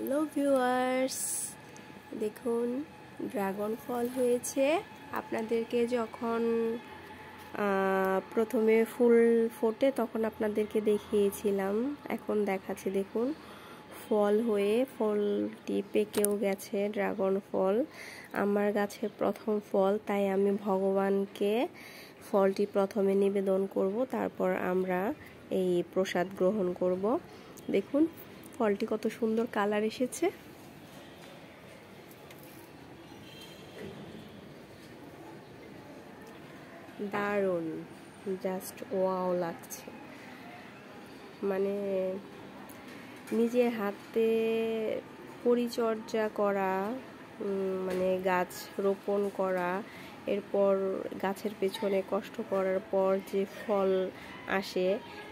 Hello viewers, দেখুন dragon ফল হয়েছে। আপনাদেরকে যখন প্রথমে ফুল ফোটে তখন আপনাদেরকে দেখিয়েছিলাম, এখন দেখাচ্ছি। দেখুন ফল হয়ে ফলটি পেকেও গেছে। ড্রাগন ফল আমার গাছের প্রথম ফল, তাই আমি ভগবানকে ফলটি প্রথমে নিবেদন করব, তারপর আমরা এই প্রসাদ গ্রহণ করব। দেখুন ফলটি কত সুন্দর কালার এসেছে। দারুণ, জাস্ট ওয়াও লাগছে। মানে নিজের হাতে পরিচর্যা করা, মানে গাছ রোপণ করা, এরপর গাছের পেছনে কষ্ট করার পর যে ফল আসে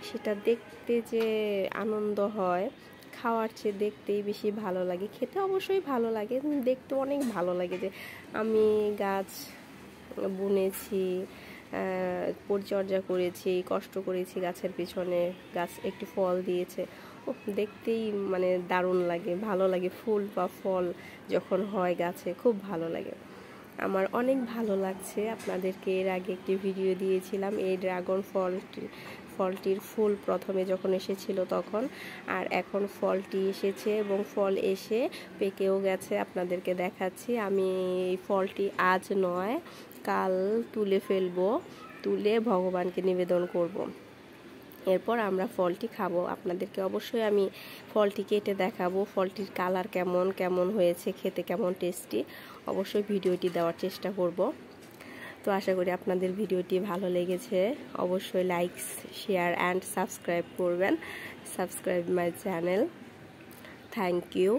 সেটা দেখতে যে আনন্দ হয়, খাওয়ার চেয়ে দেখতেই বেশি ভালো লাগে। খেতে অবশ্যই ভালো লাগে, দেখতে অনেক ভালো লাগে যে আমি গাছ বুনেছি, পরিচর্যা করেছি, কষ্ট করেছি গাছের পিছনে, গাছ একটি ফল দিয়েছে। দেখতেই মানে দারুণ লাগে, ভালো লাগে। ফুল বা ফল যখন হয় গাছে খুব ভালো লাগে। আমার অনেক ভালো লাগছে। আপনাদেরকে এর আগে একটি ভিডিও দিয়েছিলাম এই ড্রাগন ফলটির ফুল প্রথমে যখন এসেছিল তখন, আর এখন ফলটি এসেছে এবং ফল এসে পেকেও গেছে। আপনাদেরকে দেখাচ্ছি। আমি এই ফলটি আজ নয় কাল তুলে ফেলবো, তুলে ভগবানকে নিবেদন করব। এরপর আমরা ফলটি খাবো। আপনাদেরকে অবশ্যই আমি ফলটি কেটে দেখাবো, ফলটির কালার কেমন কেমন হয়েছে, খেতে কেমন টেস্টি, অবশ্যই ভিডিওটি দেওয়ার চেষ্টা করব। তো আশা করি আপনাদের ভিডিওটি ভালো লেগেছে। অবশ্যই লাইক, শেয়ার অ্যান্ড সাবস্ক্রাইব করবেন। Subscribe my channel. Thank you.